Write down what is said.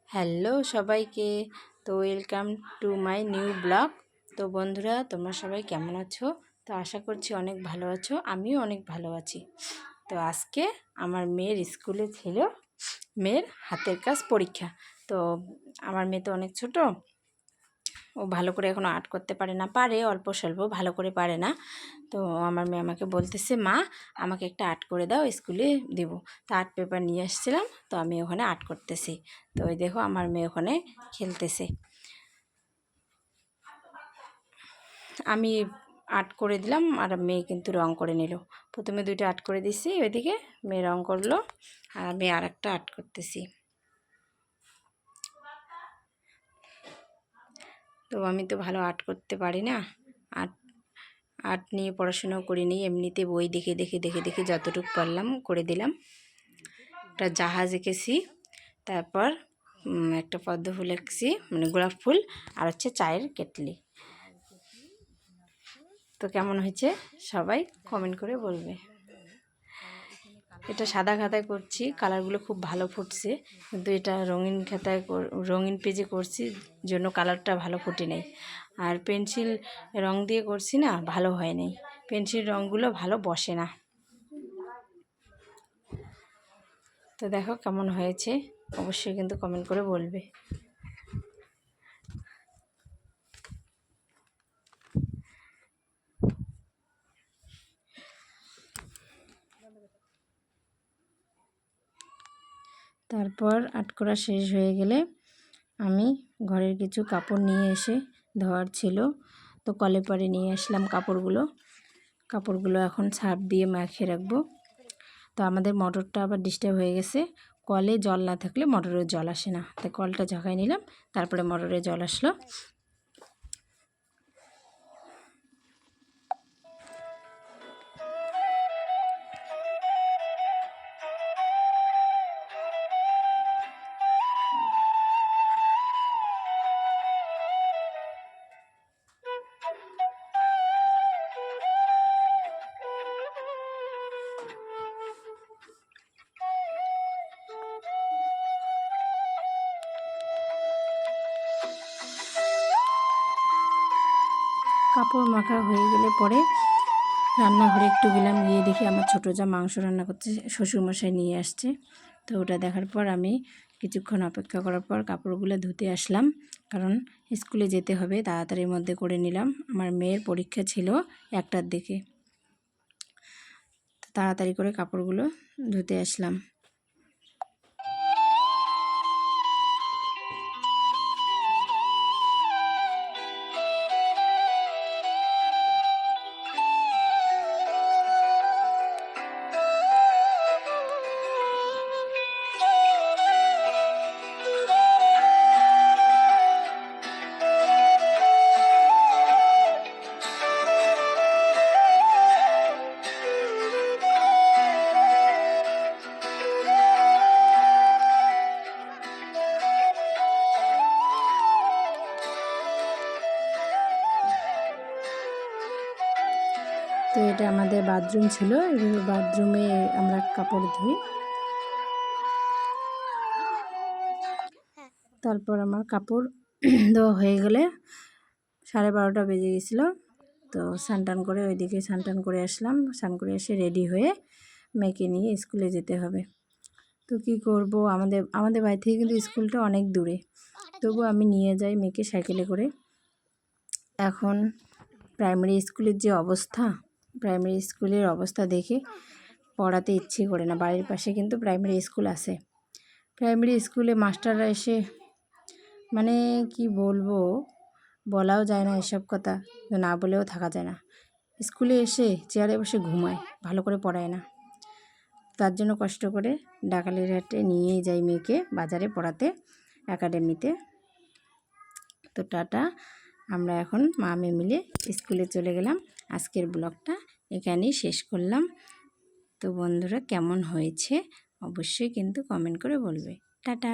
Hello সবাইকে। তো welcome to my new blog. তো বন্ধুরা, তোমরা সবাই কেমন আছো? তো আশা করছি অনেক ভালো আছো, আমিও অনেক ভালো আছি। তো আজকে আমার মেয়ের স্কুলে ছিল মেয়ের হাতের কাজ পরীক্ষা। তো আমার মেয়ে তো অনেক ছোট, ও ভালো করে এখনও আর্ট করতে পারে না, পারে অল্প স্বল্প, ভালো করে পারে না। তো আমার মেয়ে আমাকে বলতেছে, মা আমাকে একটা আর্ট করে দাও, স্কুলে দেব। তো আর্ট পেপার নিয়ে আসছিলাম, তো আমি ওখানে আর্ট করতেছি। তো ওই দেখো আমার মেয়ে ওখানে খেলতেছে। আমি আর্ট করে দিলাম আর মেয়ে কিন্তু রং করে নিল। প্রথমে দুইটা আর্ট করে দিছি, ওইদিকে মেয়ে রং করলো আর আমি আর একটা আর্ট করতেছি। তো আমি তো ভালো আর্ট করতে পারি না, আর্ট আর্ট নিয়ে পড়াশোনাও করিনি, এমনিতে বই দেখে দেখে দেখে দেখে যতটুকু পারলাম করে দিলাম। একটা জাহাজ এঁকেছি, তারপর একটা পদ্ম ফুল এঁকেছি, মানে গোলাপ ফুল, আর হচ্ছে চায়ের কেটলি। তো কেমন হয়েছে সবাই কমেন্ট করে বলবে। এটা সাদা খাতায় করছি, কালারগুলো খুব ভালো ফুটছে, কিন্তু এটা রঙিন খাতায় রঙিন পেজে করছি জন্য কালারটা ভালো ফুটে নেই। আর পেন্সিল রং দিয়ে করছি না, ভালো হয় নাই, পেন্সিল রঙগুলো ভালো বসে না। তো দেখো কেমন হয়েছে, অবশ্যই কিন্তু কমেন্ট করে বলবে। তারপর আর্ট করা শেষ হয়ে গেলে আমি ঘরের কিছু কাপড় নিয়ে এসে ধোয়ার ছিল, তো কলে পরে নিয়ে আসলাম কাপড়গুলো এখন সার্ফ দিয়ে মাখিয়ে রাখবো। তো আমাদের মোটরটা আবার ডিস্টার্ব হয়ে গেছে, কলে জল না থাকলে মোটরে জল আসে না, তাই কলটা ঝাঁকাই নিলাম, তারপরে মোটরে জল আসলো। কাপড় মাখা হয়ে গেলে পরে রান্নাঘরে একটু গেলাম, গিয়ে দেখি আমার ছোটো যা মাংস রান্না করছে, শ্বশুরমশাই নিয়ে আসছে। তো ওটা দেখার পর আমি কিছুক্ষণ অপেক্ষা করার পর কাপড়গুলো ধুতে আসলাম, কারণ স্কুলে যেতে হবে, তাড়াতাড়ির মধ্যে করে নিলাম। আমার মেয়ের পরীক্ষা ছিল 1টার দিকে, তাড়াতাড়ি করে কাপড়গুলো ধুতে আসলাম। তো এটা আমাদের বাথরুম ছিল, বাথরুমে আমরা কাপড় ধুই। তারপর আমার কাপড় ধোয়া হয়ে গেলে 12:30 বেজে গেছিলো। তো স্নান করে ওইদিকে স্নান করে আসলাম, স্নান করে এসে রেডি হয়ে মেয়েকে নিয়ে স্কুলে যেতে হবে। তো কি করব, আমাদের বাড়ি থেকে কিন্তু স্কুলটা অনেক দূরে, তবু আমি নিয়ে যাই মেয়েকে সাইকেলে করে। এখন প্রাইমারি স্কুলের যে অবস্থা, প্রাইমারি স্কুলের অবস্থা দেখে পড়াতে ইচ্ছে করে না। বাড়ির পাশে কিন্তু প্রাইমারি স্কুল আছে, প্রাইমারি স্কুলে মাস্টাররা এসে মানে কি বলবো, বলাও যায় না এসব কথা, না বলেও থাকা যায় না। স্কুলে এসে চেয়ারে বসে ঘুমায়, ভালো করে পড়ায় না। তার জন্য কষ্ট করে ডাকালিরহাটে নিয়ে যাই মেয়েকে বাজারে পড়াতে, একাডেমিতে। তো টাটা, আমরা এখন মা মেয়ে মিলে স্কুলে চলে গেলাম। আজকের ব্লগটা এখানেই শেষ করলাম। তো বন্ধুরা, কেমন হয়েছে অবশ্যই কিন্তু কমেন্ট করে বলবে। টাটা।